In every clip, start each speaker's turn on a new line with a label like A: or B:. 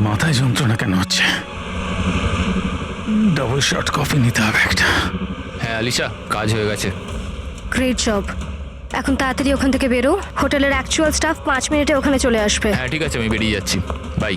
A: মাথায় যন্ত্রণা কেন হচ্ছে? ডাবল শট কফি নিতে হবে একটা।
B: হ্যাঁ আলিশা, কাজ হয়ে গেছে।
C: Great job. এখন তাড়াতাড়ি ওখান থেকে বেরো। হোটেলের অ্যাকচুয়াল স্টাফ 5 মিনিটে ওখানে চলে আসবে।
B: হ্যাঁ ঠিক আছে, আমি বেরিয়ে যাচ্ছি। বাই।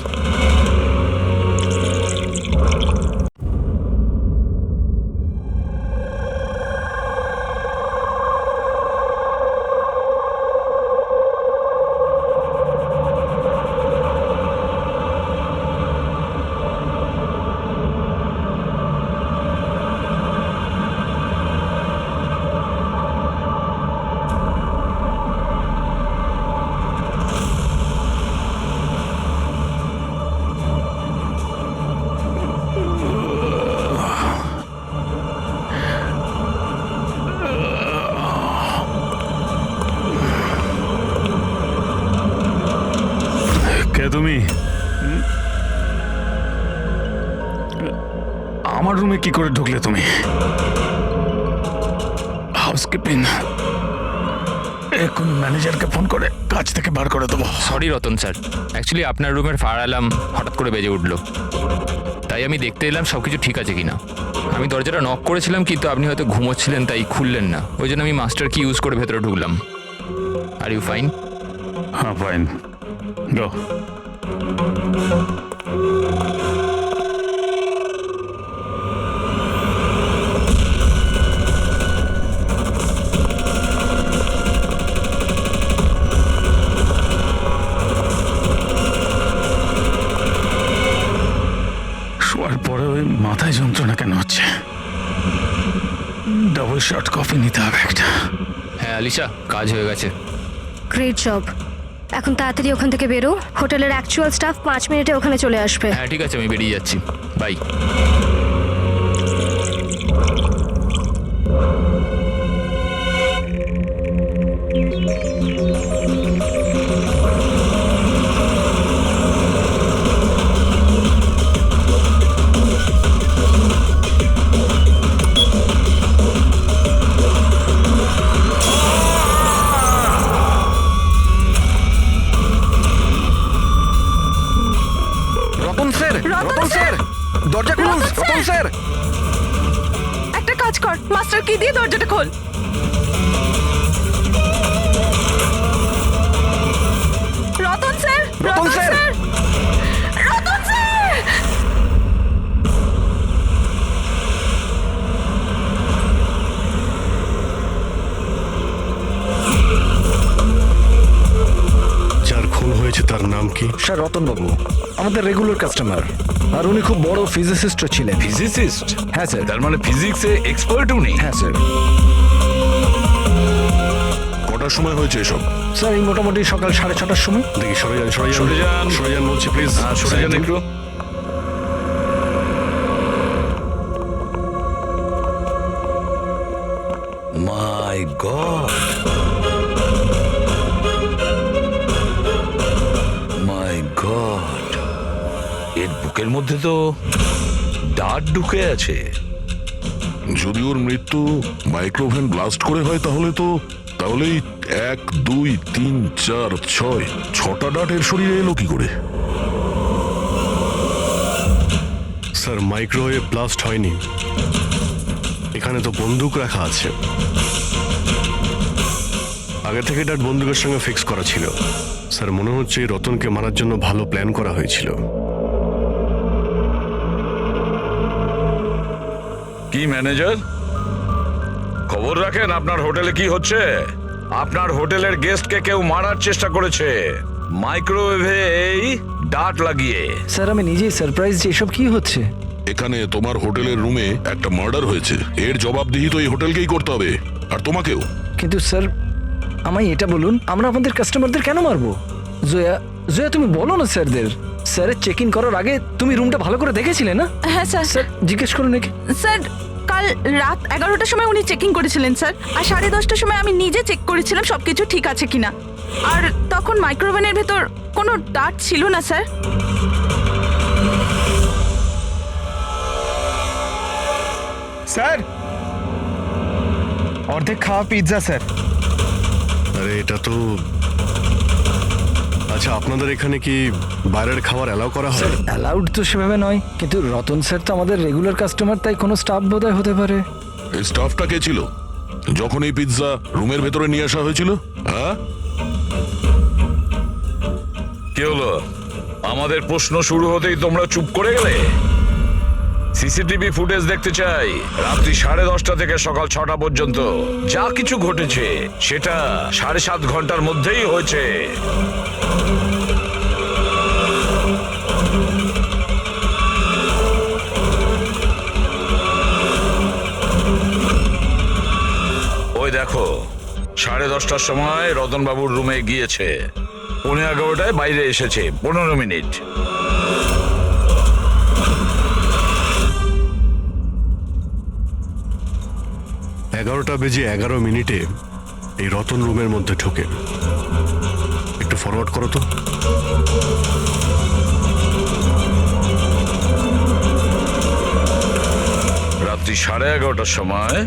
A: কে তুমি? আমার রুমে কি করে ঢুকলে তুমি? হাউসকিপিং। এখন ম্যানেজারকে ফোন করে কাজ থেকে বার করে দেবো।
B: সরি রতন স্যার, অ্যাকচুয়ালি আপনার রুমের ফায়ার অ্যালার্ম হঠাৎ করে বেজে উঠলো, তাই আমি দেখতে এলাম সব কিছু ঠিক আছে কিনা। আমি দরজাটা নক করেছিলাম কিন্তু আপনি হয়তো ঘুমোচ্ছিলেন তাই খুললেন না, ওই জন্য আমি মাস্টার কি ইউজ করে ভেতরে ঢুকলাম। Are you fine?
A: হ্যাঁ ফাইন, গো। শোয়ার পরে ওই মাথায় যন্ত্রণা কেন হচ্ছে? ডাবল শট কফি নিতে হবে একটা।
B: হ্যাঁ আলিশা, কাজ হয়ে গেছে।
C: Great job. এখন তাড়াতাড়ি ওখান থেকে বেরো। হোটেলের অ্যাকচুয়াল স্টাফ 5 মিনিটে ওখানে চলে আসবে।
B: হ্যাঁ ঠিক আছে, আমি বেরিয়ে যাচ্ছি। Bye.
D: Ratan sir, Ratan sir, দরজা খুলুন। রতন স্যার,
E: একটা কাজ কর, মাস্টার কি দিয়ে দরজাটা খোল। Ratan sir,
D: Ratan sir.
E: Ratan sir.
F: যার খুন হয়েছে তার নাম কি?
D: স্যার রতন বাবু আমাদের রেগুলার কাস্টমার, আর উনি খুব বড় ফিজিসিস্টও ছিলেন।
G: ফিজিসিস্ট?
D: হ্যাঁ স্যার।
G: তার মানে ফিজিক্সে এক্সপার্ট উনি?
D: হ্যাঁ স্যার।
F: কটার সময় হয়েছে এসব?
D: স্যার এই মোটামুটি সকাল 6:30টার সময়।
F: দেখি সরে যান, সরে যান,
G: সরে যান।
F: সরে যান বলছি, প্লিজ
G: হ্যাঁ, সরে যান একটু। মাই গড, মাই গড, এর বুকের মধ্যে তো দাঁত ঢুকে আছে।
F: যদি ওর মৃত্যু মাইক্রোভেন ব্লাস্ট করে হয় তাহলেই 1, 2, 3, 4, 6 6টা ডাট এর শরীরে এলো কি করে? স্যার মাইক্রোওয়েভ ব্লাস্ট হয়নি, এখানে তো বন্দুক রাখা আছে। আগে থেকে ডাট বন্দুকের সঙ্গে ফিক্স করা ছিল। স্যার মনে হচ্ছে এই রতনকে মারার জন্য ভালো প্ল্যান করা হয়েছিল।
G: কি ম্যানেজার, খবর রাখেন আপনার হোটেলে কি হচ্ছে? আপনার হোটেলের গেস্টকে কেউ মারার চেষ্টা করেছে মাইক্রোওয়েভে এই ডাট লাগিয়ে।
D: স্যার আমি নিজেই সারপ্রাইজ যে এসব কি হচ্ছে।
F: এখানে তোমার হোটেলের রুমে একটা মার্ডার হয়েছে, এর জবাবদিহি তো এই হোটেলকেই করতে হবে, আর তোমাকেও।
D: কিন্তু স্যার আমায় এটা বলুন, আমরা আমাদের কাস্টমারদের কেন মারবো? জয়া, জয়া তুমি বলো না স্যারদের। স্যারের চেক ইন করার আগে তুমি রুমটা ভালো করে দেখেছিলে না?
E: হ্যাঁ স্যার।
D: স্যার জিজ্ঞেস করুন নাকি।
E: স্যার কাল রাত 11টার সময় উনি চেকিং করেছিলেন স্যার, আর 10:30টার সময় আমি নিজে চেক করেছিলাম সবকিছু ঠিক আছে কিনা, আর তখন মাইক্রোওভেনের ভেতর কোনো ডাট ছিল না স্যার।
H: স্যার অর্ধেক খাওয়া পিৎজা স্যার।
F: আরে এটা তো
I: আচ্ছা, আপনাদের এখানে কি বাইরের খাবার অ্যালাউ করা হয়?
D: অ্যালাউড তো সেভাবে নয়, কিন্তু রতন স্যার তো আমাদের রেগুলার কাস্টমার, তাই কোনো স্টাফ বোধহয় হতে পারে।
F: এই স্টাফটা কে ছিল যখন এই পিৎজা রুমের ভেতরে নিয়ে আসা হয়েছিল? হ্যাঁ,
G: কি হলো? আমাদের প্রশ্ন শুরু হতেই তোমরা চুপ করে গেলে। সিসিটিভি ফুটেজ দেখতে চাই। রাত্রি 10:30 থেকে সকাল 6টা পর্যন্ত যা কিছু ঘটেছে সেটা 7.5 ঘন্টার মধ্যেই হয়েছে। ওই দেখো, 10:30টার সময় রতনবাবুর রুমে গিয়েছে, 11:15টায় বাইরে এসেছে, 15 মিনিট।
I: এগারোটা বেজে 11 মিনিটে এই রতন রুমের মধ্যে ঢোকে। একটু ফরওয়ার্ড করো তো।
G: রাত্রি 11:30টার সময়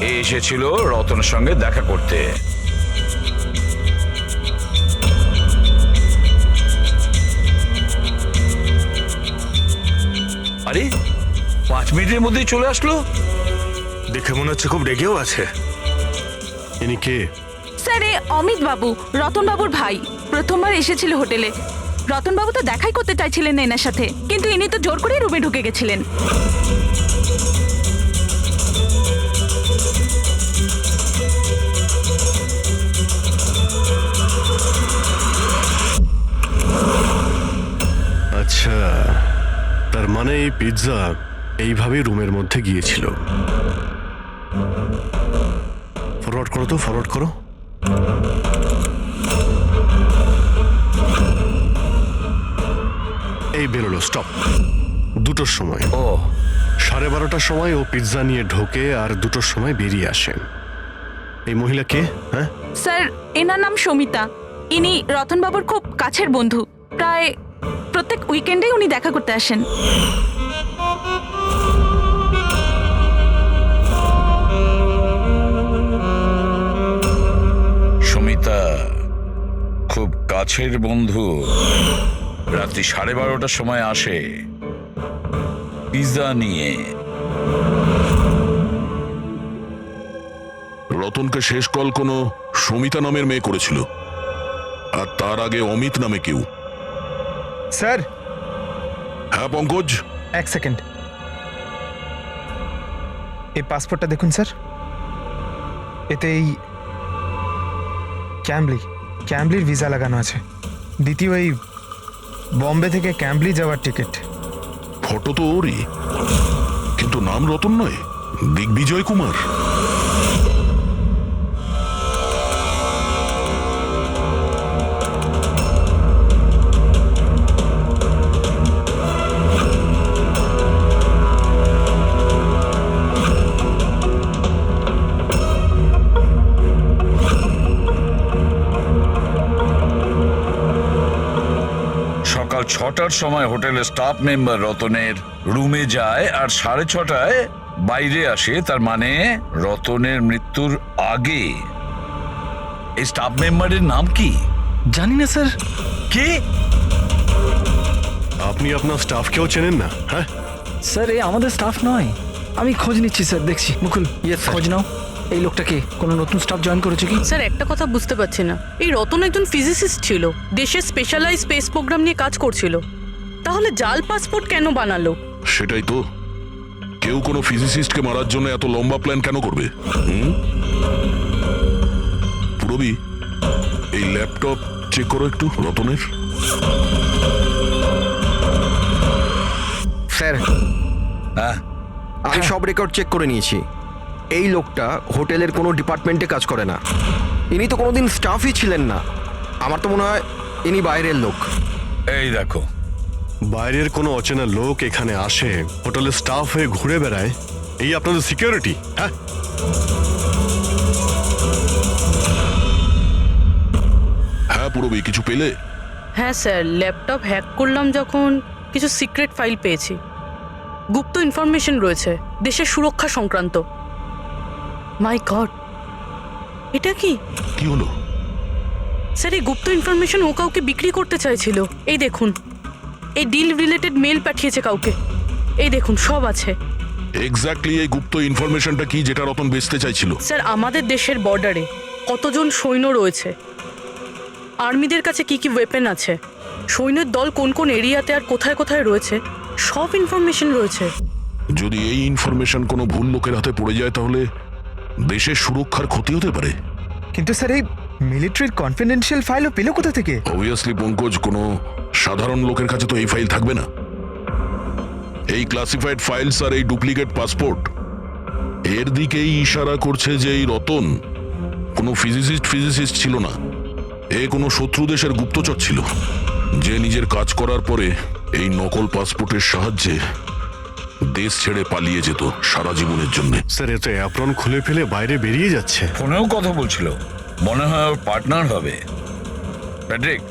G: এ এসেছিল রতনের সঙ্গে দেখা করতে। আরে 5 মিনিটের মধ্যেই চলে আসলো।
H: দেখে মনে হচ্ছে খুব রেগেও আছে।
I: ইনি কে?
E: স্যার, এ অমিত বাবু, রতন বাবুর ভাই। প্রথমবার এসেছিল হোটেলে। রতন বাবু তো দেখাই করতে চাইছিলেন না এনার সাথে, কিন্তু ইনি তো জোর করে রুমে ঢুকে গেছিলেন।
I: আচ্ছা, তার মানে এই পিৎজা এইভাবেই রুমের মধ্যে গিয়েছিল। ফরওয়ার্ড করো তো, ফরওয়ার্ড করো। এই বেরোলো, স্টপ। 2টোর সময়,
G: ও
I: 12:30টার সময় ও পিৎজা নিয়ে ঢোকে আর 2টোর সময় বেরিয়ে আসে। এই মহিলা কে? হ্যাঁ,
E: স্যার, এনার নাম সমিতা। ইনি রতন বাবুর খুব কাছের বন্ধু। প্রায় প্রত্যেক উইকেন্ডেই উনি দেখা করতে আসেন।
G: সুমিতা খুব কাছের বন্ধু, রাত্রি 12:30টার সময় আসে পিৎজা নিয়ে।
F: রতনকে শেষ কল কোনো সমিতা নামের মেয়ে করেছিল, আর তার আগে অমিত নামে কেউ।
H: স্যার,
F: হ্যাঁ পঙ্কজ,
H: 1 সেকেন্ড। এই পাসপোর্টটা দেখুন স্যার। এতে এই ক্যাম্বলির ভিসা লাগানো আছে। দ্বিতীয় এই বম্বে থেকে ক্যাম্বলি যাওয়ার টিকিট।
F: ফটো তো ওরই, কিন্তু নাম রতন নয়, দিগ্বিজয় কুমার।
G: সকাল 6টার সময় হোটেলের স্টাফ মেম্বার রতনের রুমে যায় আর 6:30টায় বাইরে আসে। তার মানে রতনের মৃত্যুর আগে। এই স্টাফ মেম্বারের নাম কি?
D: জানি না স্যার।
G: কি?
I: আপনি আপনার স্টাফকেও চেনেন না? হ্যাঁ
D: স্যার, এ আমাদের স্টাফ নয়। আমি খোঁজ নিচ্ছি স্যার, দেখছি। মুকুল, খোঁজ নাও। এই লোকটাকে কোনো নতুন স্টাফ জয়েন করেছে কি?
J: স্যার, একটা কথা বুঝতে পারছি না। এই রতন একজন ফিজিসিস্ট ছিল, দেশের স্পেশালাইজ স্পেস প্রোগ্রাম নিয়ে কাজ করছিল। তাহলে জাল পাসপোর্ট কেন বানালো?
F: সেটাই তো, কেউ কোনো ফিজিসিস্টকে মারার জন্য এত লম্বা প্ল্যান কেন করবে? পুরবি, এই ল্যাপটপ চেক করো একটু রতনের।
K: স্যার,
G: হ্যাঁ,
K: আমি সব রেকর্ড চেক করে নিয়েছি। এই লোকটা হোটেলের কোনো ডিপার্টমেন্টে কাজ করে না। ইনি তো কোনোদিন স্টাফই ছিলেন না। আমার তো মনে হয় ইনি বাইরের লোক।
G: এই দেখো,
I: বাইরের কোনো অচেনা লোক এখানে আসে, হোটেলের স্টাফ হয়ে ঘুরে বেড়ায়, এই আপনাদের সিকিউরিটি? হ্যাঁ,
F: হ্যাঁ পুরবি, কিছু পেলে?
J: হ্যাঁ স্যার, ল্যাপটপ হ্যাক করলাম যখন কিছু সিক্রেট ফাইল পেয়েছি। গুপ্ত ইনফরমেশন রয়েছে দেশের সুরক্ষা সংক্রান্ত। মাই গড, এটা কি?
F: কি হলো?
J: স্যার এই গুপ্ত ইনফরমেশন ও কাউকে বিক্রি করতে চাইছিল। এই দেখুন, এই ডিল রিলেটেড মেল পাঠিয়েছে কাউকে। এই দেখুন, সব আছে।
F: এক্স্যাক্টলি এই গুপ্ত ইনফরমেশনটা কি যেটা রতন বেচতে চাইছিল?
J: স্যার, আমাদের দেশের বর্ডারে কতজন সৈন্য রয়েছে, আর্মিদের কাছে কি কি ওয়েপেন আছে, সৈন্যের দল কোন কোন এরিয়াতে আর কোথায় কোথায় রয়েছে, সব ইনফরমেশন রয়েছে।
F: যদি এই ইনফরমেশন কোনো ভুল লোকের হাতে পড়ে যায় তাহলে দেশের সুরক্ষার ক্ষতি হতে পারে।
H: কিন্তু স্যার এই মিলিটারির কনফিডেন্সিয়াল ফাইলও পেলো কোথা থেকে?
F: অবভিয়াসলি পঙ্কজ, কোনো সাধারণ লোকের কাছে তো এই ফাইল থাকবে না। এই ক্লাসিফাইড ফাইলস আর এই ডুপ্লিকেট পাসপোর্ট এর দিকেই ইশারা করছে যে এই রতন কোনো ফিজিসিস্ট ছিল না। এ কোনো শত্রু দেশের গুপ্তচর ছিল, যে নিজের কাজ করার পরে এই নকল পাসপোর্টের সাহায্যে দেশ ছেড়ে পালিয়ে যেত সারা জীবনের জন্য।
I: স্যার, এতে অ্যাপ্রন খুলে ফেলে বাইরে বেরিয়ে যাচ্ছে।
G: ফোনেও কথা বলছিল, মনে হয় ওর পার্টনার হবে। প্যাট্রিক,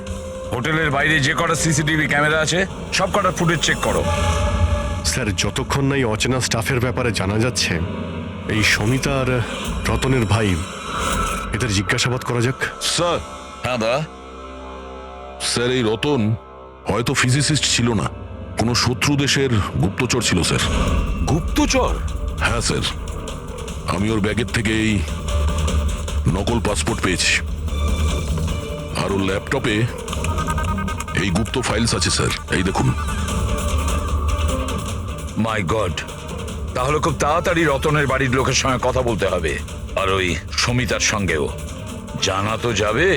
G: হোটেলের বাইরে যে কটা সিসিটিভি ক্যামেরা আছে সব কটা ফুটেজ চেক করো।
I: স্যার, যতক্ষণ না এই অচেনা স্টাফের ব্যাপারে জানা যাচ্ছে, এই সমিতা আর রতনের ভাই, এদের জিজ্ঞাসাবাদ করা যাক।
F: স্যার,
G: হ্যাঁ দা,
F: স্যার এই রতন হয়তো ফিজিসিস্ট ছিল না, কোনো শত্রু দেশের গুপ্তচর ছিল স্যার।
G: গুপ্তচর?
F: হ্যাঁ স্যার, আমি ওর ব্যাগের থেকে এই নকল পাসপোর্ট পেয়েছি, আর ওর ল্যাপটপে এই গুপ্ত ফাইলস আছে স্যার, এই দেখুন।
G: মাই গড, তাহলে খুব তাড়াতাড়ি রতনের বাড়ির লোকের সঙ্গে কথা বলতে হবে, আর ওই সমিতার সঙ্গেও। জানা তো যাবে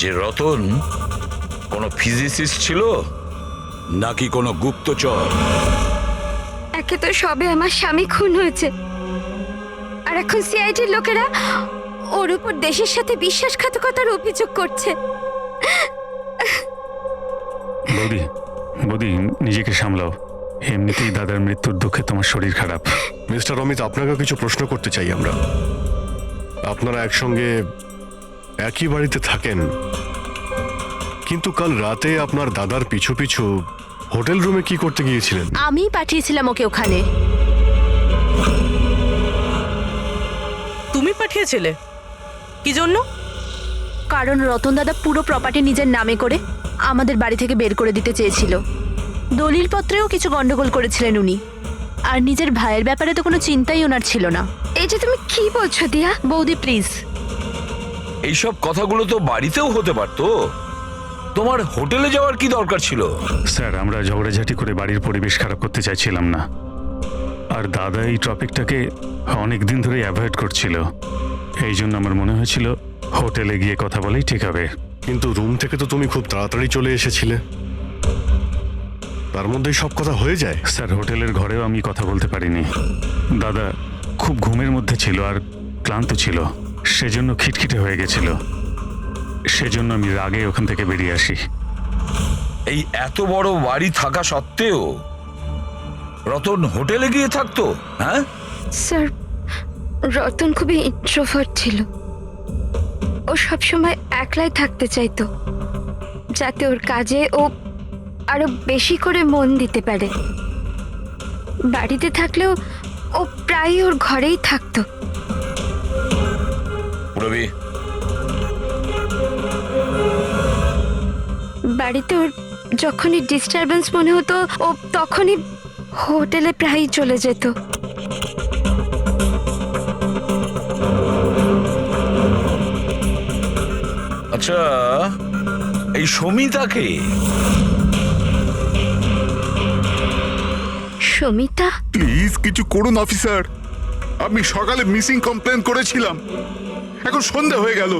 G: যে রতন কোনো ফিজিসিস্ট ছিল নাকি কোনো গুপ্তচর।
C: একে তো সবে আমার স্বামী খুন হয়েছে, আর এখন সিআইডির লোকেরা ওর উপর দেশের সাথে বিশ্বাসঘাতকতার অভিযোগ করছে।
A: বৌদি, বৌদি নিজেকে সামলাও। এমনিতেই দাদার মৃত্যুর দুঃখে তোমার শরীর খারাপ।
I: মিস্টার অমিত, আপনাকেও কিছু প্রশ্ন করতে চাই আমরা। আপনারা একসঙ্গে একই বাড়িতে থাকেন, কিন্তু কাল রাতে আপনার দাদার পিছু পিছু হোটেল রুমে কি করতে গিয়েছিলেন?
C: আমি পাঠিয়েছিলাম ওকে ওখানে।
J: তুমি পাঠিয়েছিলে? কি জন্য?
C: কারণ রতন দাদা পুরো প্রপার্টি নিজের নামে করে আমাদের বাড়ি থেকে বের করে দিতে চেয়েছিল। দলিলপত্রেও কিছু গন্ডগোল করেছিলেন উনি, আর নিজের ভাইয়ের ব্যাপারে তো কোনো চিন্তাই ওনার ছিল না। এই যে তুমি কি বলছো দিয়া? বৌদি প্লিজ।
G: এইসব কথাগুলো তো বাড়িতেও হতে পারতো, তোমার হোটেলে যাওয়ার কি দরকার ছিল?
A: স্যার, আমরা ঝগড়াঝাটি করে বাড়ির পরিবেশ খারাপ করতে চাইছিলাম না, আর দাদা এই টপিকটাকে অনেক দিন ধরে অ্যাভয়েড করছিল। এই জন্য আমার মনে হয়েছিল হোটেলে গিয়ে কথা বলেই ঠিক হবে।
I: কিন্তু রুম থেকে তো তুমি খুব তাড়াতাড়ি চলে এসেছিলে, তার মধ্যেই সব কথা হয়ে যায়।
A: স্যার, হোটেলের ঘরেও আমি কথা বলতে পারিনি। দাদা খুব ঘুমের মধ্যে ছিল আর ক্লান্ত ছিল, সেজন্য খিটখিটে হয়ে গেছিল। সেজন্য আমি রাগে ওখান থেকে বেরিয়ে আসি।
G: এই এত বড় বাড়ি থাকা সত্ত্বেও রতন হোটেলে গিয়ে থাকতো? হ্যাঁ
C: স্যার, রতন খুবই ইন্ট্রোভার্ট ছিল। ও সবসময় একলাই থাকতে চাইতো, যাতে ওর কাজে ও আরো বেশি করে মন দিতে পারে। বাড়িতে থাকলেও ও প্রায় ওর ঘরেই থাকতো।
G: রবি,
C: বাড়িতে ওর যখনই ডিস্টারবেন্স মনে হতো ও তখনই হোটেলে প্রায়ই চলে যেত।
G: আচ্ছা, এই সমিতাকে?
C: সমিতা?
L: প্লিজ কিছু করুন অফিসার, আমি সকালে মিসিং কমপ্লেন করেছিলাম, এখন সন্ধে হয়ে গেল,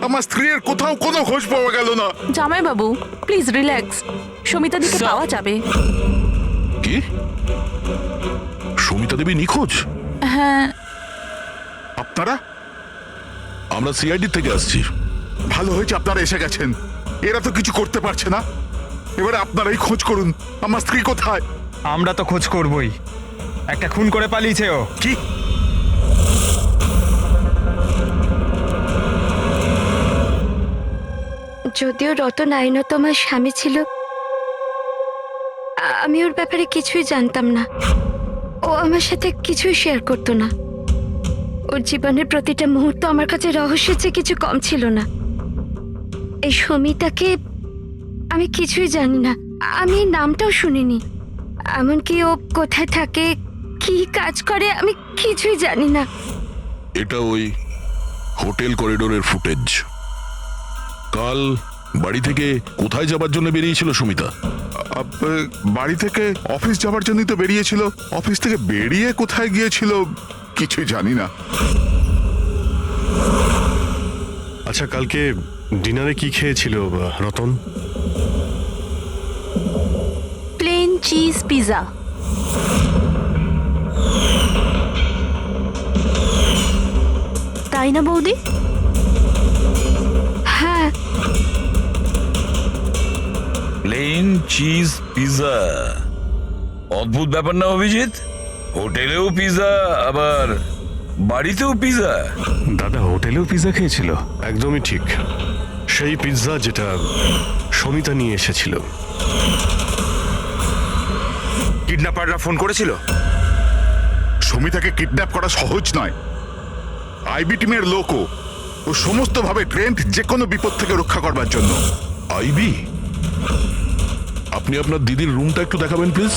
L: আমার স্ত্রীর কোথাও কোনো খোঁজ পাওয়া গেল না।
E: জামাই বাবু প্লিজ রিল্যাক্স, সমিতা দিকে পাওয়া যাবে।
F: কি? সমিতা দেবী নিখোঁজ?
E: হ্যাঁ।
L: আপনারা?
F: আমরা সিআইডি থেকে আসছি।
L: ভালো হয়েছে আপনারা এসে গেছেন, এরা তো কিছু করতে পারছে না। এবারে আপনারাই খোঁজ করুন, আমার স্ত্রী কোথায়?
H: আমরা তো খোঁজ করবই, একটা খুন করে পালিয়েছে ও।
L: কি?
C: যদিও রতন আইনত আমার স্বামী ছিল, আমি ওর ব্যাপারে কিছুই জানতাম না। ও আমার সাথে কিছুই শেয়ার করতো না। ওর জীবনের প্রতিটা মুহূর্ত আমার কাছে রহস্যের চেয়ে কিছু কম ছিল না। এই সমিতাকে আমি কিছুই জানি না, আমি এই নামটাও শুনিনি। এমনকি ও কোথায় থাকে, কি কাজ করে, আমি কিছুই জানি না।
F: এটা ওই হোটেল করিডোরের ফুটেজ। কাল বাড়ি থেকে কোথায় যাবার জন্য বেরিয়েছিল সুমিতা?
L: বাড়ি থেকে অফিস যাবার জন্যই তো বেরিয়েছিল। অফিস থেকে বেরিয়ে কোথায় গিয়েছিল কিছুই জানি না।
I: আচ্ছা, কালকে ডিনারে কি খেয়েছিল রতন?
E: Plane cheese pizza. তাই না বৌদি?
C: হ্যাঁ,
G: প্লেন চিজ পিৎজা, অদ্ভুত ব্যাপার না অভিজিৎ? হোটেলেও পিৎজা, আবার বাড়িতেও পিৎজা।
A: দাদা হোটেলেও পিৎজা খেয়েছিল?
I: একদমই ঠিক, সেই পিৎজা যেটা সমিতা নিয়ে এসেছিল।
L: কিডন্যাপাররা ফোন করেছিল। সমিতাকে কিডন্যাপ করা সহজ নয়। আইবি টিমের লোকও ও সমস্তভাবে ট্রেন্ড যে কোনো বিপদ থেকে রক্ষা করবার জন্য।
F: আইবি? আপনি আপনার দিদির রুমটা একটু দেখাবেন প্লিজ।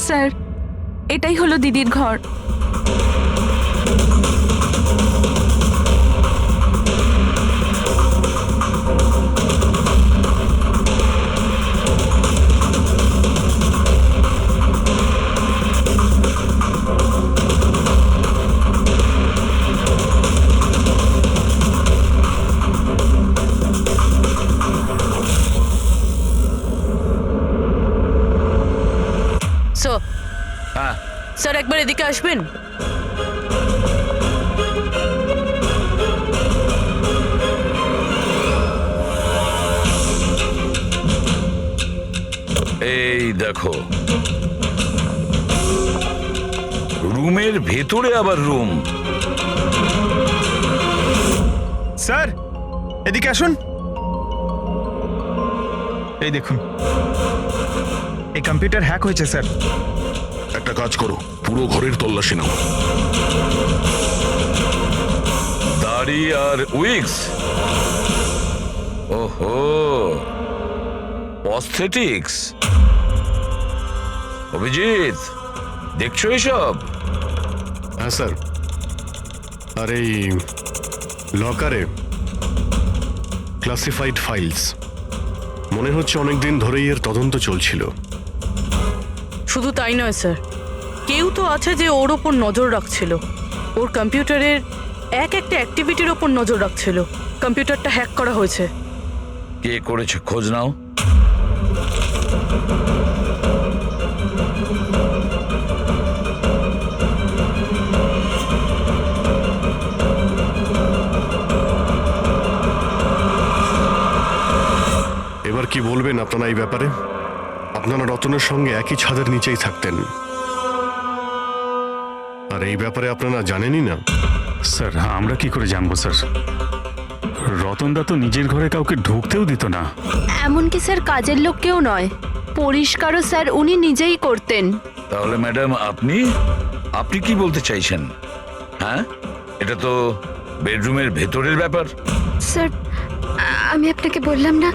E: স্যার, এটাই হলো দিদির ঘর।
J: স্যার,
G: হ্যাঁ,
J: স্যার একবার এদিকে আসবেন।
G: এই দেখো, রুমের ভেতরে আবার রুম।
H: স্যার এদিকে আসুন। এই দেখুন, এই কম্পিউটার হ্যাক হয়েছে স্যার।
F: একটা কাজ করো, পুরো ঘরের তল্লাশি নাও।
G: দাড়ি আর উইক্স, ওহো, প্রস্থেটিক্স। অভিজিৎ, দেখছো এসব?
I: হ্যাঁ স্যার। আর এই লকারে ক্লাসিফাইড ফাইলস, মনে হচ্ছে অনেকদিন ধরেই এর তদন্ত চলছিল।
J: শুধু তাই নয় স্যার, কেউ তো আছে যে ওর ওপর নজর রাখছিল, ওর কম্পিউটারের একটা অ্যাক্টিভিটির ওপর নজর রাখছিল। কম্পিউটারটা হ্যাক করা হয়েছে।
G: কে করেছে খোঁজ নাও।
I: এবার কি বলবেন আপনারা এই ব্যাপারে? আপনারা রতনের সঙ্গে একই ছাদের নিচেই থাকতেন, আর এই ব্যাপারে আপনারা জানেনই না।
A: স্যার আমরা কি করে জানবো স্যার? রতনদা তো নিজের ঘরে কাউকে ঢুকতেও দিত না।
E: এমনকি স্যার কাজের লোক কেউ নয়, পরিষ্কারও স্যার উনি নিজেই করতেন।
G: তাহলে ম্যাডাম, আপনি আপনি কি বলতে চাইছেন? হ্যাঁ, এটা তো বেডরুমের ভেতরের ব্যাপার।
C: স্যার আমি আপনাকে বললাম না,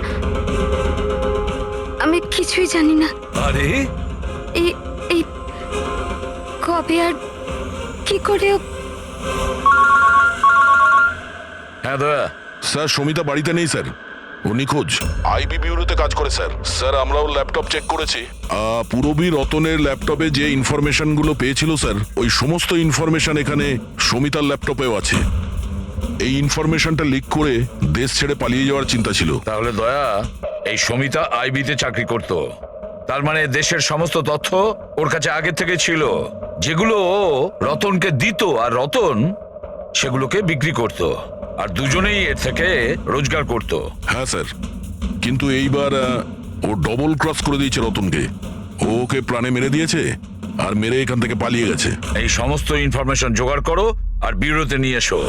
C: আমি কিছুই জানি না।
G: আরে,
C: এই এই কবে আর কি করে
G: হ্যাঁ দয়া।
F: স্যার সমিতা বাড়িতে নেই স্যার, ও নিখোঁজ। আইবি বিউরোতে কাজ করে স্যার। স্যার আমরাও ল্যাপটপ চেক করেছি। পুরবী রতনের ল্যাপটপে যে ইনফরমেশনগুলো পেয়েছিল স্যার, ওই সমস্ত ইনফরমেশন এখানে সমিতার ল্যাপটপেও আছে। এই ইনফরমেশনটা লিক করে দেশ ছেড়ে পালিয়ে যাওয়ার চিন্তা ছিল।
G: তাহলে দয়া, এই সমিতা আইবিতে চাকরি করত, তার মানে দেশের সমস্ত তথ্য ওর কাছে আগে থেকে ছিল, যেগুলো ও রতনকে দিত, আর রতন সেগুলোকে বিক্রি করত, আর দুজনেই এর থেকে রোজগার করত।
F: হ্যাঁ স্যার, কিন্তু এইবার ও ডবল ক্রস করে দিয়েছে রতনকে। ও ওকে প্রাণে মেরে দিয়েছে আর মেরে এখান থেকে পালিয়ে গেছে।
G: এই সমস্ত ইনফরমেশন জোগাড় করো আর ব্যুরোতে নিয়ে এসো।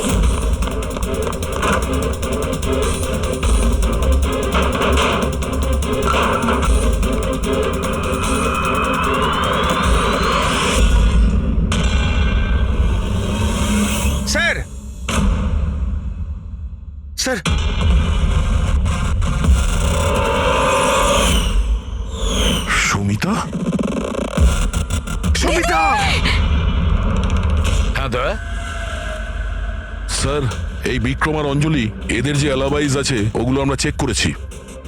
K: স্যার
F: সুমিতা
K: সুমিতা
G: হ্যাঁ দয়া
F: স্যার এই বিক্রম আর অঞ্জলি এদের যে অ্যালাবাইজ আছে ওগুলো আমরা চেক করেছি।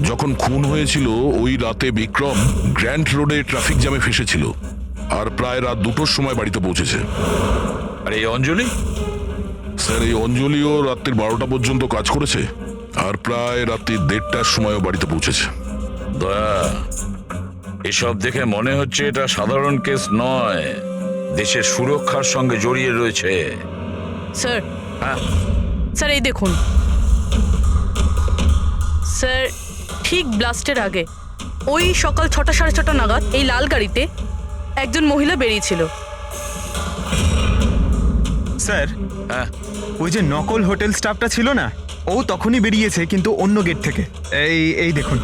F: যখন খুন হয়েছিল ওই রাতে বিক্রম গ্র্যান্ড রোডে ট্রাফিক জ্যামে ফেসেছিল আর প্রায় রাত 2টোর সময় বাড়িতে পৌঁছেছে।
G: আর এই অঞ্জলি?
F: স্যার এই অঞ্জলিও রাত্রির 12টা পর্যন্ত কাজ করেছে আর প্রায় রাত্রি 1:30টার সময়ও বাড়িতে পৌঁছেছে।
G: দয়া, এসব দেখে মনে হচ্ছে এটা সাধারণ কেস নয়, দেশের সুরক্ষার সঙ্গে জড়িয়ে রয়েছে।
J: স্যার
G: হ্যাঁ,
J: স্যার এই দেখুন স্যার, ঠিক ব্লাস্টের আগে ওই সকাল 6টা সাড়ে 6টা নাগাদ এই লাল গাড়িতে একজন মহিলা বেরিয়েছিল।
H: স্যার,
G: হ্যাঁ,
H: ওই যে নকল হোটেল স্টাফটা ছিল না, ও তখনই বেরিয়েছে কিন্তু অন্য গেট থেকে। এই দেখুন।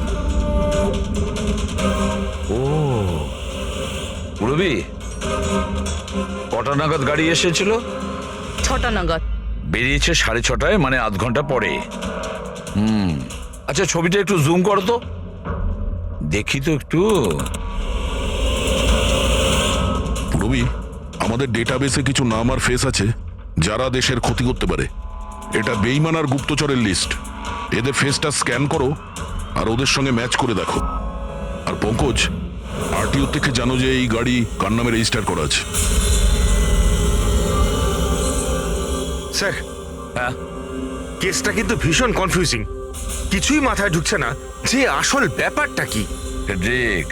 G: রবি, কটা নাগাদ গাড়ি এসেছিল?
J: 6টা নাগাদ।
G: বেরিয়েছে 6:30, মানে আধ ঘন্টা পরে। আচ্ছা, ছবিটা একটু জুম করো তো, দেখি তো একটু।
F: রবি, আমাদের ডেটাবেসে কিছু নাম আর ফেস আছে যারা দেশের ক্ষতি করতে পারে। এটা বেইমান আর গুপ্তচরের লিস্ট। এদের ফেসটা স্ক্যান করো আর ওদের সঙ্গে ম্যাচ করে দেখো। আর পঙ্কজ, আরটিও থেকে জানো যে এই গাড়ি কার নামে রেজিস্টার করা আছে।
K: স্যার
G: হ্যাঁ,
K: কেসটা কিন্তু ভীষণ কনফিউজিং, কিছুই মাথায় ঢুকছে না যে আসল ব্যাপারটা কি।
G: ফেডরিক,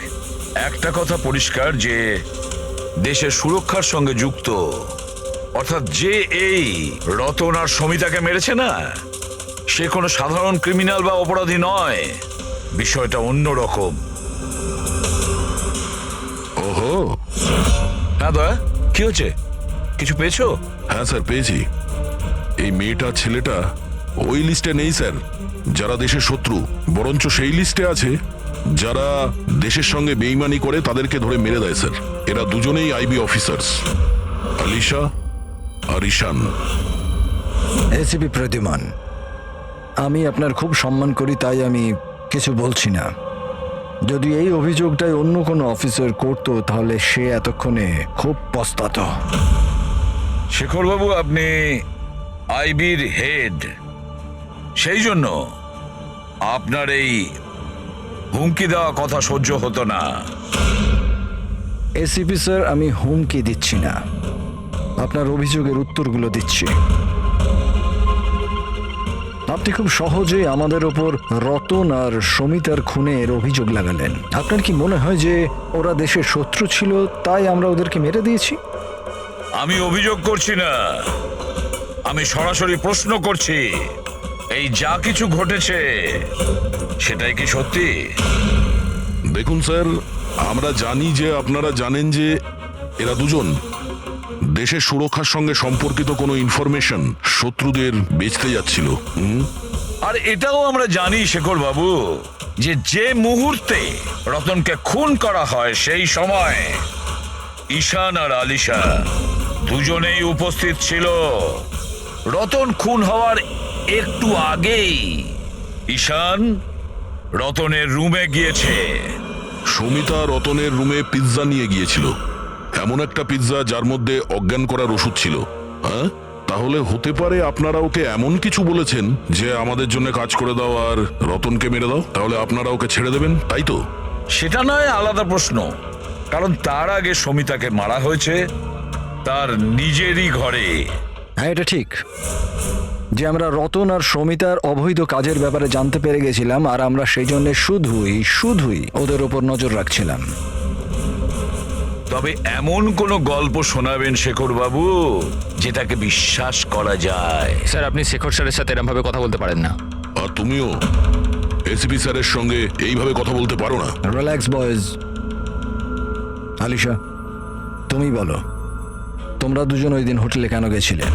G: একটা কথা পরিষ্কার যে দেশের সুরক্ষার সঙ্গে যুক্ত, অর্থাৎ যে এই রতন আর সমিতাকে মেরেছে না, সে কোনো সাধারণ ক্রিমিনাল বা অপরাধী নয়। বিষয়টা অন্যরকম।
F: ওহো,
G: হ্যাঁ দয়া, কি হচ্ছে? কিছু পেয়েছো?
F: হ্যাঁ স্যার, পেয়েছি। এই মেয়েটা ছেলেটা ওই লিস্টে নেই স্যার যারা দেশের শত্রু, বরঞ্চ সেই লিস্টে আছে যারা দেশের সঙ্গে বেইমানি করে তাদেরকে ধরে মেরে দেয় স্যার। এরা দুজনেই আইবি অফিসার্স, আলিশা আর ঈশান।
D: এসিপি প্রদ্যুমান, আমি আপনার খুব সম্মান করি, তাই আমি কিছু বলছি না। যদি এই অভিযোগটাই অন্য কোনো অফিসার করতো তাহলে সে এতক্ষণে খুব পস্তাতো।
G: শেখরবাবু, আপনি আইবির হেড, সেই জন্য আপনার এই হুমকি দেওয়া কথা সহ্য হতো না।
D: এসিপি স্যার, আমি হুমকি দিচ্ছি না, আপনার অভিযোগের উত্তরগুলো দিচ্ছি। আপনি খুব সহজেই আমাদের ওপর রতন আর সমিতার খুনের অভিযোগ লাগালেন। আপনার কি মনে হয় যে ওরা দেশের শত্রু ছিল তাই আমরা ওদেরকে মেরে দিয়েছি?
G: আমি অভিযোগ করছি না, আমি সরাসরি প্রশ্ন করছি। এই যা কিছু ঘটেছে সেটাই কি সত্যি?
F: দেখুন স্যার, আমরা জানি যে আপনারা জানেন যে এরা দুজন দেশের সুরক্ষার সঙ্গে সম্পর্কিত কোনো ইনফরমেশন শত্রুদের বেচতে যাচ্ছিল।
G: আর এটাও আমরা জানি শেখর বাবু যে যে মুহূর্তে রতনকে খুন করা হয় সেই সময় ঈশান আর আলিশা দুজনেই উপস্থিত ছিল। রতন খুন হওয়ার একটু আগেই ঈশান রতনের রুমে গিয়েছে।
F: সমিতা রতনের রুমে পিৎজা নিয়ে গিয়েছিল, এমন একটা পিৎজা যার মধ্যে অজ্ঞান করার ওষুধ ছিল। হ্যাঁ, তাহলে হতে পারে আপনারা ওকে এমন কিছু বলেছেন যে আমাদের জন্য কাজ করে দাও আর রতনকে মেরে দাও, তাহলে আপনারা ওকে ছেড়ে দেবেন, তাই তো?
G: সেটা নয় আলাদা প্রশ্ন, কারণ তার আগে সমিতাকে মারা হয়েছে তার নিজেরই ঘরে।
D: হ্যাঁ, এটা ঠিক যে আমরা রতন আর সমিতার অবৈধ কাজের ব্যাপারে জানতে পেরে গেছিলাম আর আমরা সেই জন্য শুধুই ওদের ওপর নজর রাখছিলাম।
G: তবে এমন কোনো গল্প শোনাবেন শেখর বাবু যেটাকে বিশ্বাস করা যায়?
B: স্যার, আপনি শেখর স্যারের সাথে এরমভাবে কথা বলতে পারেন না।
F: আর তুমিও এসিপি স্যারের সঙ্গে এইভাবে কথা বলতে পারো না।
D: Relax boys. আলিশা, তুমি বলো, তোমরা দুজন ওই দিন হোটেলে কেন গেছিলে?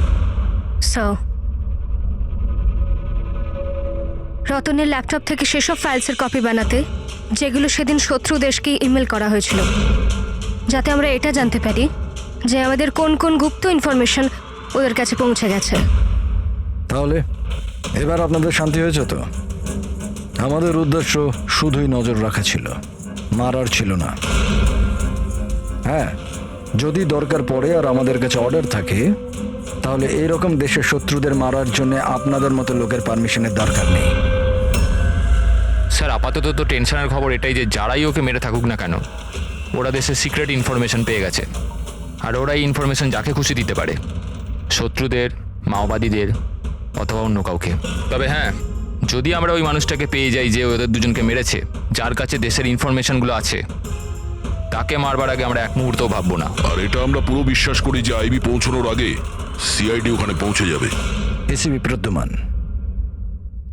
C: রতনের ল্যাপটপ থেকে সেসব ফাইলসের কপি বানাতে যেগুলো সেদিন শত্রু দেশকে ইমেল করা হয়েছিল, যাতে আমরা এটা জানতে পারি যে আমাদের কোন কোন গুপ্ত ইনফরমেশন ওদের কাছে পৌঁছে গেছে।
D: তাহলে এবার আপনাদের শান্তি হয়েছে তো? আমাদের উদ্দেশ্য শুধুই নজর রাখা ছিল, মারার ছিল না। হ্যাঁ, যদি দরকার পড়ে আর আমাদের কাছে অর্ডার থাকে, তাহলে এইরকম দেশের শত্রুদের মারার জন্য আপনাদের মতো লোকের পারমিশনের দরকার নেই।
B: স্যার আপাতত তো টেনশনের খবর এটাই যে যারাই ওকে মেরে থাকুক না কেন, ওরা দেশের সিক্রেট ইনফরমেশন পেয়ে গেছে, আর ওরা এই ইনফরমেশন যাকে খুশি দিতে পারে, শত্রুদের, মাওবাদীদের অথবা অন্য কাউকে। তবে হ্যাঁ, যদি আমরা ওই মানুষটাকে পেয়ে যাই যে ওদের দুজনকে মেরেছে, যার কাছে দেশের ইনফরমেশনগুলো আছে, তাকে মারবার আগে আমরা এক মুহূর্তও ভাববো না।
F: আর এটা আমরা পুরো বিশ্বাস করি যে আইবি পৌঁছানোর আগে সিআইডি ওখানে পৌঁছে যাবে।
D: এসিপি প্রদ্যুমান,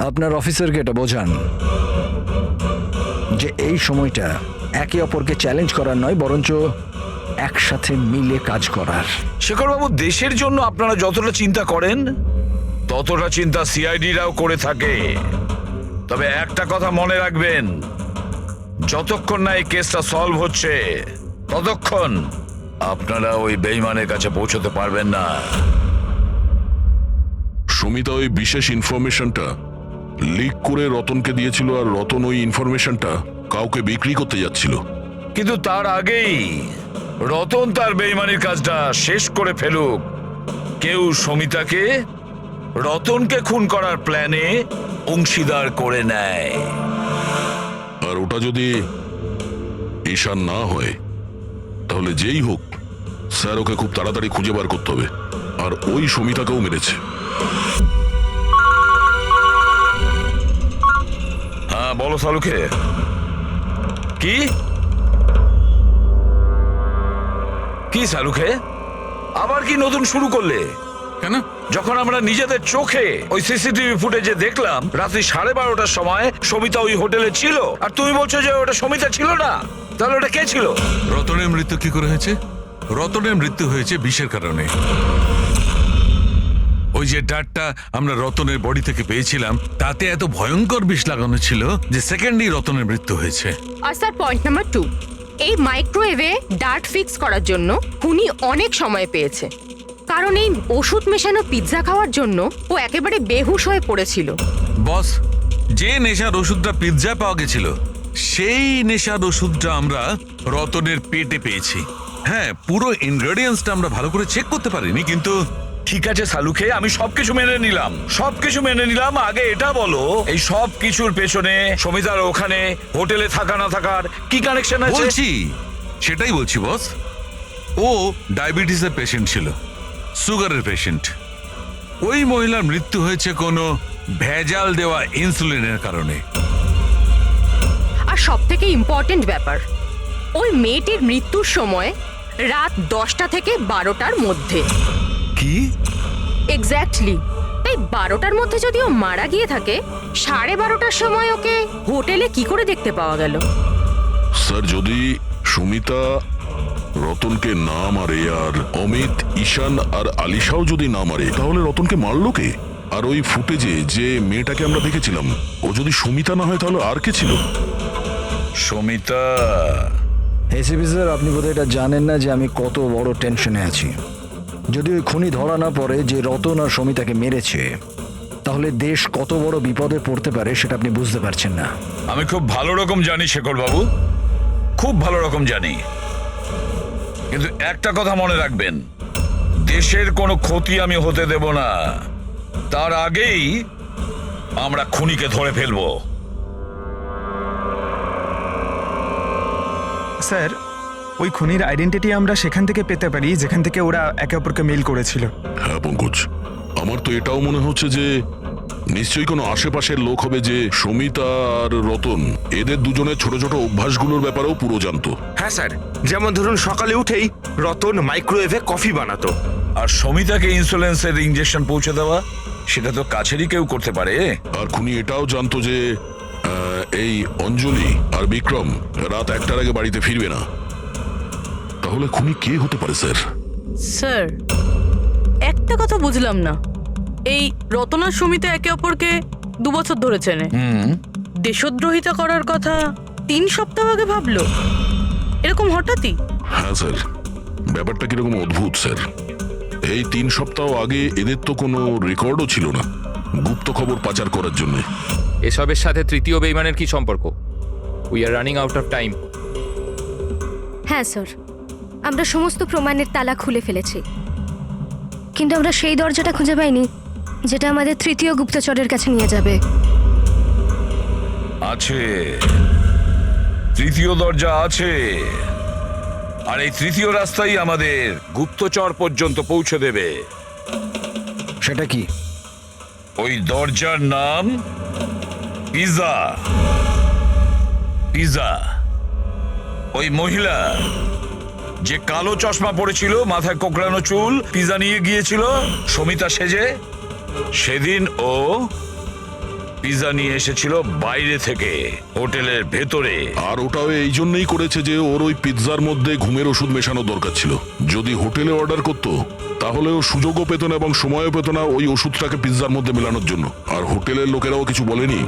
D: আপনার অফিসারকে এটা বোঝান যে এই সময়টা একে অপরকে চ্যালেঞ্জ করার নয়, বরঞ্চ একসাথে মিলে কাজ করার।
G: শেখরবাবু, দেশের জন্য আপনারা যতটা চিন্তা করেন ততটা চিন্তা সিআইডিরাও করে থাকে। তবে একটা কথা মনে রাখবেন, যতক্ষণ না এই কেসটা সলভ হচ্ছে ততক্ষণ আপনারা ওই বেঈমানের কাছে পৌঁছতে পারবেন না।
F: সুমিতা ওই বিশেষ ইনফরমেশনটা লিক করে রতনকে দিয়েছিল, আর রতন ওই ইনফরমেশনটা কাউকে বিক্রি করতে যাচ্ছিল।
G: কিন্তু তার আগেই রতন তার বেঈমানির কাজটা শেষ করে ফেলুক, কেউ সমিতাকে রতনকে খুন করার প্ল্যানে অংশীদার করে নেয়।
F: আর ওটা যদি ঈশান না হয়, তাহলে যেই হোক স্যার ওকে খুব তাড়াতাড়ি খুঁজে বার করতে হবে। আর ওই সমিতাকেও মেরেছে।
G: হ্যাঁ বলো সালুকে। কি কি সালুকে, আবার কি নতুন শুরু করলে?
M: কেন?
G: যখন আমরা নিজেদের চোখে ওই সিসিটিভি ফুটেজে দেখলাম রাত্রি 12:30টার সময় সমিতা ওই হোটেলে ছিল, আর তুমি বলছো যে ওটা সমিতা ছিল না, তাহলে ওটা কে ছিল?
M: রতনের মৃত্যু কি করে হয়েছে? রতনের মৃত্যু হয়েছে বিষের কারণে। ওই যে ডাটটা আমরা রতনের বডি থেকে পেয়েছিলাম, তাতে এত ভয়ঙ্কর বিষ লাগানো ছিল যে সেকেন্ডেই রতনের মৃত্যু হয়েছে।
N: আর স্যার পয়েন্ট নাম্বার 2, এই মাইক্রোওয়েভে ডার্ট ফিক্স করার জন্য খুনি অনেক সময় পেয়েছে, কারণ এই ওষুধ মেশানো পিৎজা খাওয়ার জন্য ও একেবারে বেহুশ হয়ে পড়েছিল।
M: বস, যে নেশার ওষুধটা পিৎজা পাওয়া গেছিল, সেই নেশার ওষুধটা আমরা রতনের পেটে পেয়েছি। হ্যাঁ, পুরো ইনগ্রেডিয়েন্টসটা আমরা ভালো করে চেক করতে পারিনি, কিন্তু
G: ঠিক আছে সালুকে, আমি সবকিছু মেনে নিলাম। আগে এটা বলো, এই সব কিছুর পেছনে সমিতার ওখানে হোটেলে থাকা না থাকার কি কানেকশন আছে?
M: সেটাই বলছি বস। ও ডায়াবেটিসের পেশেন্ট ছিল, সুগারের পেশেন্ট। ওই মহিলার মৃত্যু হয়েছে কোনো ভেজাল দেওয়া ইনসুলিনের কারণে।
N: আর সব থেকে ইম্পর্টেন্ট ব্যাপার, ওই মেয়েটির মৃত্যুর সময় রাত 10টা থেকে 12টার মধ্যে।
M: কি?
N: এক্স্যাক্টলি। এই 12টার মধ্যে যদি ও মারা গিয়ে থাকে, 12:30টার সময় ওকে হোটেলে কি করে দেখতে পাওয়া গেল?
F: স্যার, যদি সুমিতা রতনকে না মারে, আর অমিত, ঈশান আর আলিশাও যদি না মারে, তাহলে রতনকে মারলো কে? আর ওই ফুটেজে যে মেয়েটাকে আমরা দেখেছিলাম, ও যদি সুমিতা না হয় তাহলে আর কে ছিল?
G: সমিতা।
D: এসিপি স্যার, আপনি বোধহয় এটা জানেন না যে আমি কত বড় টেনশনে আছি। যদি ওই খুনি ধরা না পড়ে যে রতন আর সমিতাকে মেরেছে, তাহলে দেশ কত বড় বিপদে পড়তে পারে সেটা আপনি বুঝতে পারছেন না।
G: আমি খুব ভালো রকম জানি শেখর বাবু, খুব ভালো রকম জানি, কিন্তু একটা কথা মনে রাখবেন, দেশের কোনো ক্ষতি আমি হতে দেব না। তার আগেই আমরা খুনিকে ধরে ফেলবো।
H: স্যার, ওই খুনির আইডেন্টিটি আমরা সেখান থেকে পেতে পারি যেখান থেকে ওরা একে অপরকে মেল করেছিল।
F: হ্যাঁ পঙ্কজ, আমার তো এটাও মনে হচ্ছে যে নিশ্চয়ই কোনো আশেপাশের লোক হবে যে সমিতা আর রতন এদের দুজনের ছোট ছোট অভ্যাসগুলোর ব্যাপারেও পুরো জানতো।
K: হ্যাঁ স্যার, যেমন ধরুন সকালে উঠেই রতন মাইক্রোওয়েভে কফি বানাতো।
G: আর সমিতাকে ইনসুলেন্সের ইনজেকশন পৌঁছে দেওয়া, সেটা তো কাছেরই কেউ করতে পারে।
F: আর খুনি এটাও জানতো যে এই অঞ্জলি আর বিক্রম রাত 1টার আগে বাড়িতে ফিরবে না। তাহলে খুনি কে হতে পারে স্যার?
J: স্যার, একটা কথা বুঝলাম না, এই রতনা সুমিতা একে অপরকে 2 বছর ধরে চেনে, দেশদ্রোহিতা করার কথা 3 সপ্তাহ আগে ভাবলো, এরকম হঠাৎই?
F: হ্যাঁ স্যার, ব্যাপারটা কিরকম অদ্ভুত স্যার। এই 3 সপ্তাহ আগে এদের তো কোনো রেকর্ডও ছিল না, গুপ্ত খবর পাচার করার জন্য।
B: এসবের সাথে তৃতীয় বেইমানের কি সম্পর্ক? We are running out of time.
C: হ্যাঁ স্যার, আমরা সমস্ত প্রমাণের তালা খুলে ফেলেছি, কিন্তু আমরা সেই দরজাটা খুঁজে পাইনি যেটা আমাদের তৃতীয় গুপ্তচরের কাছে নিয়ে যাবে।
G: আছে, তৃতীয় দরজা আছে, আর এই তৃতীয় রাস্তাই আমাদের গুপ্তচর পর্যন্ত পৌঁছে দেবে।
D: সেটা কি?
G: ওই দরজার নাম পিজা। পিজা। ওই মহিলা যে কালো চশমা পড়েছিল, মাথায় কোকড়ানো চুল, পিজা নিয়ে গিয়েছিল সমিতা সেজে, সেদিন ও পিজা নিয়ে এসেছিল বাইরে থেকে হোটেলের ভেতরে।
F: আর ওটাও এই জন্যই করেছে যে ওর ওই পিৎজার মধ্যে ঘুমের ওষুধ মেশানো দরকার ছিল। যদি হোটেলে অর্ডার করত তাহলে ও সুযোগও পেত না এবং সময়ও পেত না ওই ওষুধটাকে পিৎজার মধ্যে মেলানোর জন্য। আর হোটেলের লোকেরাও কিছু বলেনি,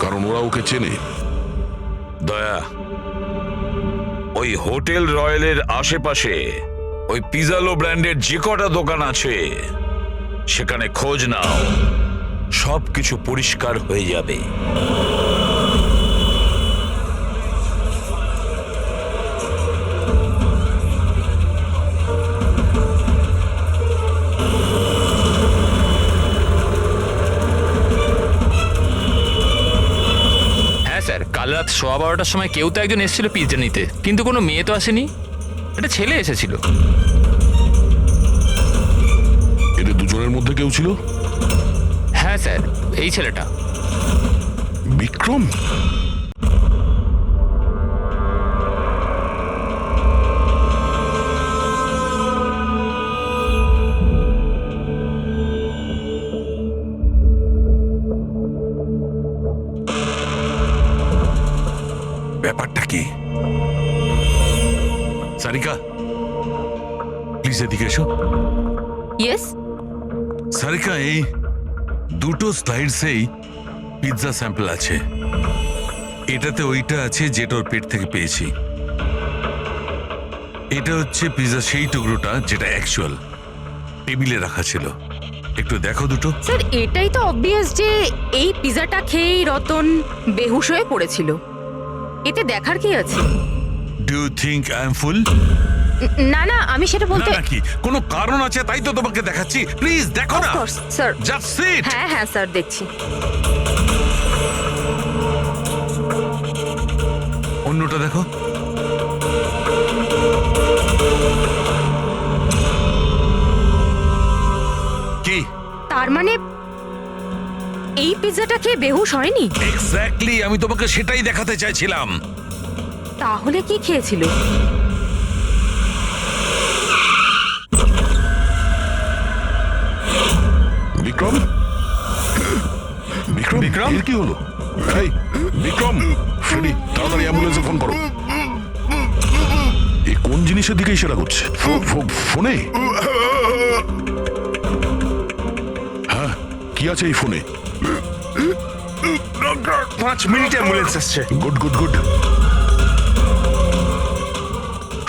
F: কারণ ওরা ওকে চেনে।
G: দয়া, ওই হোটেল রয়্যালের আশেপাশে ওই পিজালো ব্র্যান্ডের যে কটা দোকান আছে সেখানে খোঁজ নাও, সবকিছু পরিষ্কার হয়ে যাবে।
B: হ্যাঁ স্যার, কাল রাত 12:15টার সময় কেউ তো একজন এসেছিল পিৎজা নিতে, কিন্তু কোনো মেয়ে তো আসেনি, একটা ছেলে এসেছিল।
F: এদের দুজনের মধ্যে কেউ ছিল?
B: হ্যাঁ স্যার, এই ছেলেটা।
F: বিক্রম?
M: ব্যাপারটা কি? সারিকা, প্লিজ এদিকে এসো।
N: ইয়েস।
M: সারিকা, এই দুটো স্লাইডসেই পিৎজা স্যাম্পল আছে। এটাতে ওইটা আছে যেটা ওর পেট থেকে পেয়েছি। এটা হচ্ছে পিৎজা সেই টুকরোটা যেটা অ্যাকচুয়াল টেবিলে রাখা ছিল। একটু দেখো দুটো।
N: স্যার, এটাই তো অবভিয়াস যে এই পিজাটা খেয়েই রতন বেহুশ হয়ে পড়েছিল। এতে দেখার কি আছে?
M: Do you think I am fool?
N: না না, আমি সেটা বলতে।
M: নাকি কোনো কারণ আছে তাই তো তোমাকে দেখাচ্ছি। প্লিজ দেখো না।
N: স্যার।
M: Just sit.
N: হ্যাঁ হ্যাঁ স্যার, দেখছি।
M: অন্যটা দেখো। কি?
N: তার মানে এই পিজাটা খেয়ে বেহুশ হয়নি?
M: এক্স্যাক্টলি, আমি তোমাকে সেটাই দেখাতে চাইছিলাম।
N: তাহলে কি খেয়েছিল?
F: বিক্রম? বিক্রম? বিক্রম কি হলো? এই বিক্রম, ফ্রেডি, তাড়াতাড়ি অ্যাম্বুলেন্সে ফোন করো। এই কোন জিনিসের দিকে ইশারা করছে? ফোনে? হ্যাঁ, কি আছে এই ফোনে?
H: 5 মিনিটে অ্যাম্বুলেন্স আসছে।
F: Good good good.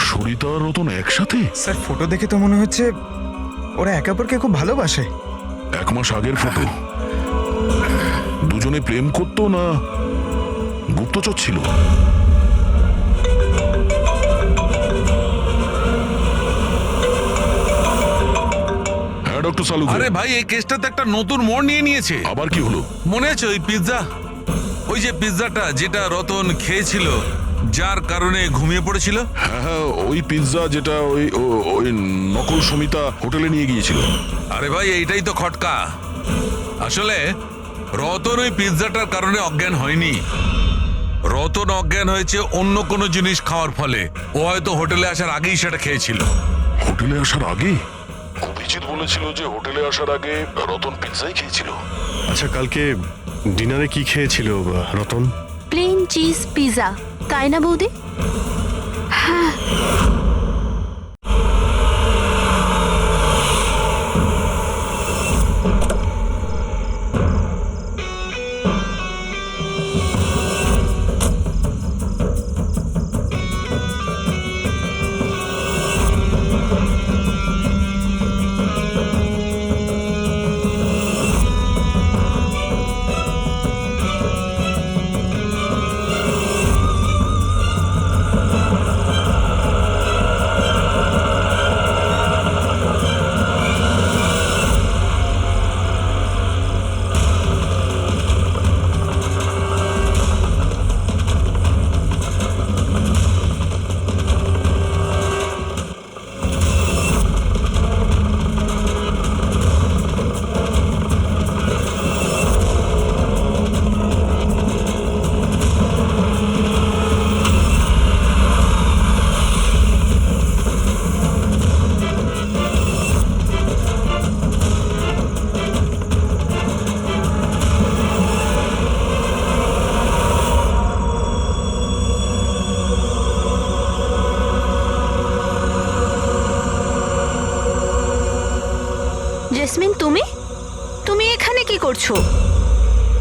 F: সরিতা আর রতন একসাথে?
H: স্যার, ফটো দেখে তো মনে হচ্ছে ওরা একে অপরকে খুব ভালোবাসে।
F: 1 মাস আগের ফটো। দুজনে প্রেম করতো না গুপ্তচর ছিল? হ্যাঁ ডক্টর সালু।
M: আরে ভাই, এই কেসটা তো একটা নতুন মোড় নিয়ে নিয়েছে।
F: আবার কি হলো?
M: মনে আছে ওই পিৎজা, ওই যে পিৎজাটা যেটা রতন খেয়েছিল যার কারণে ঘুমিয়ে পড়েছিল?
F: হ্যাঁ হ্যাঁ, ওই পিৎজা যেটা ওই নকল সমিতা হোটেলে নিয়ে গিয়েছিল।
M: আরে ভাই, এইটাই তো খটকা। আসলে রতন ওই পিৎজাটার কারণে অজ্ঞান হয়নি। রতন অজ্ঞান হয়েছে অন্য কোনো জিনিস খাওয়ার ফলে। ও হয়তো হোটেলে আসার আগেই সেটা খেয়েছিল।
F: হোটেলে আসার আগে? অভিজিৎ বলেছিল যে হোটেলে আসার আগে রতন পিৎজাই খেয়েছিল।
I: আচ্ছা, কালকে ডিনারে কি খেয়েছিল রতন?
C: প্লেন চিজ পিজা, তাই না বৌদি? হ্যাঁ। জেসমিন, তুমি তুমি এখানে কি করছো?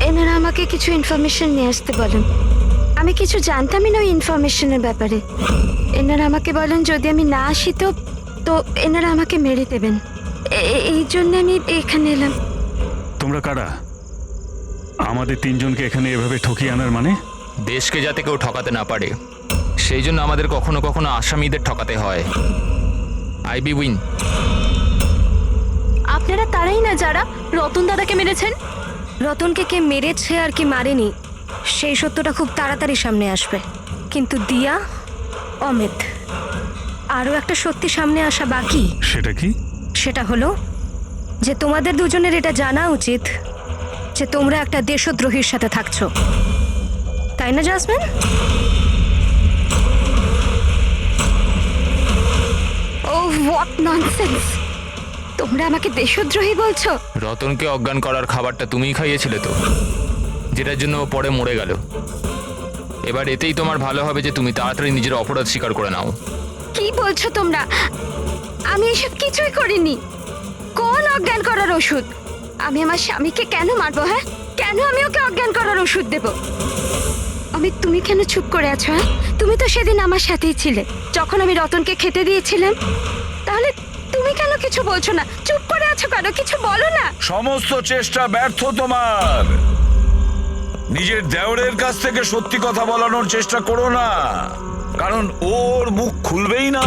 C: এনারা আমাকে কিছু ইনফরমেশন নিয়ে আসতে বলেন। আমি কিছু জানতামই না ওই ইনফরমেশনের ব্যাপারে। এনারা আমাকে বলেন যদি আমি না আসি তো এনারা আমাকে মেরে দেবেন। এই জন্য আমি এখানে এলাম।
A: তোমরা কারা? আমাদের তিনজনকে এখানে এভাবে ঠকিয়ে আনার মানে?
B: দেশকে যাতে কেউ ঠকাতে না পারে সেই জন্য আমাদের কখনো কখনো আসামিদের ঠকাতে হয়। IB win.
C: আপনারা তারাই না যারা রতন দাদাকে মেরেছেন? রতনকে কে মেরেছে আর কি মারেনি সেই সত্যটা খুব তাড়াতাড়ি সামনে আসবে। কিন্তু দিয়া, অমিত, আরও একটা সত্যি সামনে আসা বাকি।
A: সেটা কি?
C: সেটা হলো যে তোমাদের দুজনের এটা জানা উচিত যে তোমরা একটা দেশদ্রোহীর সাথে থাকছো, তাই না জাসমিন? O what nonsense! তোমরা আমাকে দেশদ্রোহী বলছো?
B: রতনকে অজ্ঞান করার খাবারটা তুমিই খাইয়েছিলে তো, যেটার জন্য ও পরে মরে গেল। এবার এতেই তোমার ভালো হবে যে তুমি তাড়াতাড়ি নিজের অপরাধ স্বীকার করে নাও।
C: কি বলছো তোমরা? আমি এসব কিছুই করিনি। কোন অজ্ঞান করার ওষুধ? আমি আমার স্বামীকে কেন মারবো? হ্যাঁ, কেন আমি ওকে অজ্ঞান করার ওষুধ দেব? আমি, তুমি কেন চুপ করে আছো? হ্যাঁ, তুমি তো সেদিন আমার সাথেই ছিলে যখন আমি রতনকে খেতে দিয়েছিলাম। তাহলে তুমি কেন কিছু বলছো না? চুপ করে আছো কেন? কিছু বলো না।
G: সমস্ত চেষ্টা ব্যর্থ তোমার। নিজের দেওরের কাছ থেকে সত্যি কথা বলানোর চেষ্টা করো না, কারণ ওর মুখ খুলবেই না।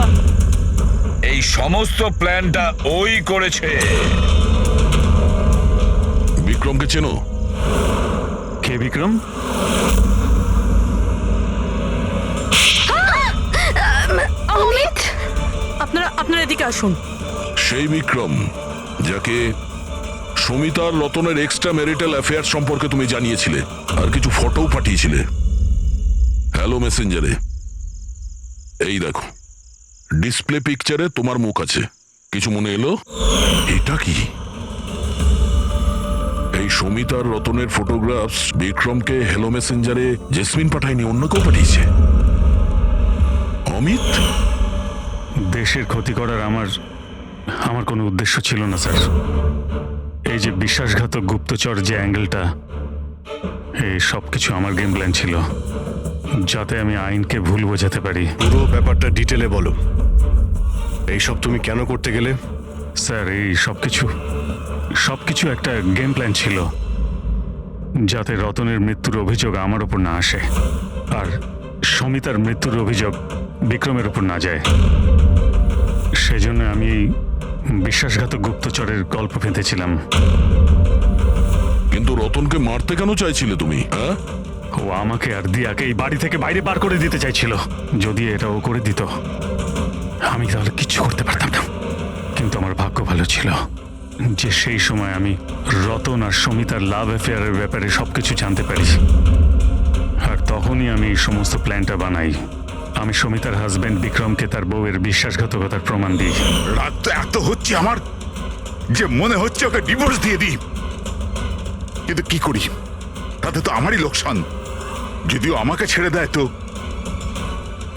G: এই সমস্ত প্ল্যানটা ওই করেছে।
F: বিক্রমকে চেনো?
A: কে বিক্রম?
C: অমিত,
J: আপনারা এদিকে আসুন।
F: সেই বিক্রম যাকে সমিতার রতনের এক্সট্রা ম্যারিটাল অ্যাফেয়ার সম্পর্কে তুমি জানিয়েছিলে আর কিছু ফটোও পাঠিয়েছিলে হ্যালো মেসেঞ্জারে। এই দেখো, ডিসপ্লে পিকচারে তোমার মুখ আছে। কিছু মনে এলো? এটা কি? এই সমিতার রতনের ফটোগ্রাফস বিক্রমকে হ্যালো মেসেঞ্জারে জেসমিন পাঠায়নি, অন্য কেউ পাঠিয়েছে। অমিত?
A: দেশের ক্ষতি করার আমার কোনো উদ্দেশ্য ছিল না স্যার। এই যে বিশ্বাসঘাতক গুপ্তচর যে অ্যাঙ্গেলটা, এই সব কিছু আমার গেম প্ল্যান ছিল, যাতে আমি আইনকে ভুল বোঝাতে পারি।
I: পুরো ব্যাপারটা ডিটেলে বলো। এইসব তুমি কেন করতে গেলে?
A: স্যার, এই সব কিছু একটা গেম প্ল্যান ছিল, যাতে রতনের মৃত্যুর অভিযোগ আমার ওপর না আসে আর সমিতার মৃত্যুর অভিযোগ বিক্রমের ওপর না যায়। সেজন্য আমি এই বিশ্বাসঘাতক গুপ্তচরের গল্প পেতেছিলাম।
F: কিন্তু রতনকে মারতে কেন চাইছিলে তুমি? হ্যাঁ,
A: ও আমাকে আর দিয়াকে এই বাড়ি থেকে বাইরে বার করে দিতে চাইছিল। যদি এটা ও করে দিত আমি তাহলে কিচ্ছু করতে পারতাম না। কিন্তু আমার ভাগ্য ভালো ছিল যে সেই সময় আমি রতন আর সমিতার লাভ অ্যাফেয়ারের ব্যাপারে সবকিছু জানতে পারি। আর তখনই আমি এই সমস্ত প্ল্যানটা বানাই। আমি সমিতার হাজবেন্ড বিক্রমকে তার বউয়ের বিশ্বাসঘাতকতার প্রমাণ দিই।
L: রাত তো এত হচ্ছে আমার যে মনে হচ্ছে ওকে ডিভোর্স দিয়ে দিই, কিন্তু কি করি? তাতে তো আমারই লোকসান। যদিও আমাকে ছেড়ে দেয় তো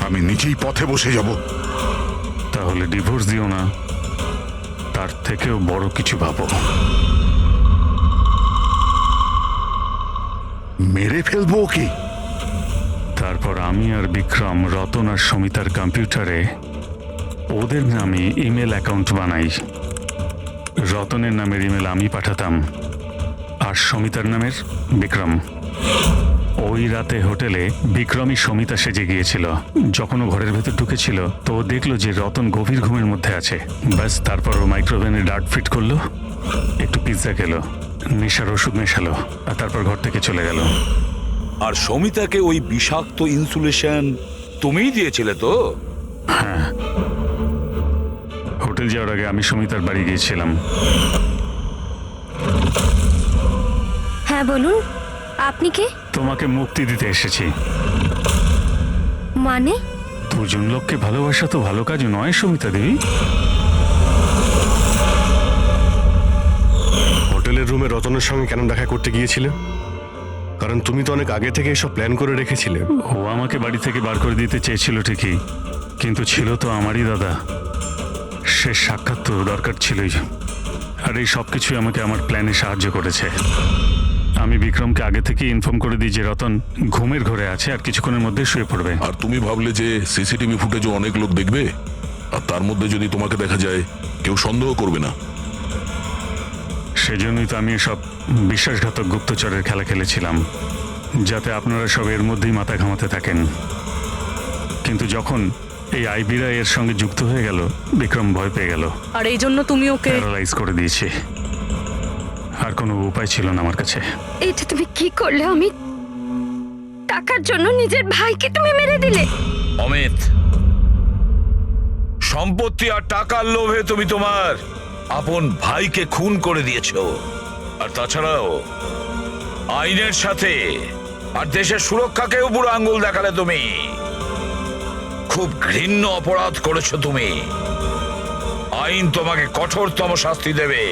L: আমি নিজেই পথে বসে যাব।
A: তাহলে ডিভোর্স দিও না, তার থেকেও বড় কিছু ভাবো।
L: মেরে ফেলবো ওকে।
A: তারপর আমি আর বিক্রম রতন আর সমিতার কম্পিউটারে ওদের নামে ইমেল অ্যাকাউন্ট বানাই। রতনের নামের ইমেল আমি পাঠাতাম আর সমিতার নামের বিক্রম। ওই রাতে হোটেলে বিক্রমই সমিতা সেজে গিয়েছিল। যখন ও ঘরের ভেতর ঢুকেছিল তো ও দেখলো যে রতন গভীর ঘুমের মধ্যে আছে। ব্যাস, তারপর ও মাইক্রোওভেনে ডার্ট ফিট করলো, একটু পিৎজা খেলো, নেশার ওষুধ মেশালো আর তারপর ঘর থেকে চলে গেল।
G: আর সমিতাকে ওই বিষাক্ত ইনসুলেশন তুমিই দিয়েছিলে তো?
A: হ্যাঁ, হোটেল যাওয়ার আগে আমি সমিতার বাড়ি গিয়েছিলাম।
C: হ্যাঁ বলুন, আপনি কে?
A: তোমাকে মুক্তি দিতে এসেছি।
C: মানে?
A: দুজন লোককে ভালোবাসা তো ভালো কাজ নয় সমিতা দেবী।
I: হোটেলের রুমে রতনের সঙ্গে কেন দেখা করতে গিয়েছিলে? কারণ তুমি তো অনেক আগে থেকে এসব প্ল্যান করে রেখেছিলে।
A: ও আমাকে বাড়ি থেকে বার করে দিতে চেয়েছিল ঠিকই, কিন্তু ছিল তো আমারই দাদা। শেষ সাক্ষাৎ তো দরকার ছিলই। আর আর এই সব কিছুই আমাকে আমার প্ল্যানে সাহায্য করেছে। আমি বিক্রমকে আগে থেকে ইনফর্ম করে দিই যে রতন ঘুমের ঘরে আছে আর কিছুক্ষণের মধ্যে শুয়ে পড়বে।
F: আর তুমি ভাবলে যে সিসিটিভি ফুটেজও অনেক লোক দেখবে, আর তার মধ্যে যদি তোমাকে দেখা যায় কেউ সন্দেহ করবে না।
A: সেজন্যই তো আমি সব বিশ্বাসঘাতক গুপ্তচরের খেলা খেলেছিলাম, যাতে আপনারা সব এর মধ্যেই মাথা ঘামাতে থাকেন। কিন্তু যখন এই আইবিরা এর সঙ্গে যুক্ত হয়ে গেল, বিক্রম ভয় পেয়ে গেল,
J: আর এই জন্য তুমি ওকে
A: প্যারালাইজ করে দিয়েছি। আর কোনো উপায় ছিল না আমার কাছে।
C: এটা তুমি কি করলে অমিত? টাকার জন্য নিজের ভাইকে তুমি মেরে দিলে।
G: অমিত, সম্পত্তি আর টাকার লোভে তুমি তোমার আপন ভাইকে খুন করে দিয়েছো। আর তাছাড়াও আইনের সাথে আর দেশের সুরক্ষাকেও বুড়ো আঙ্গুল দেখালে তুমি। খুব ঘৃণ্য অপরাধ করেছো তুমি। আইন তোমাকে কঠোরতম শাস্তি দেবে।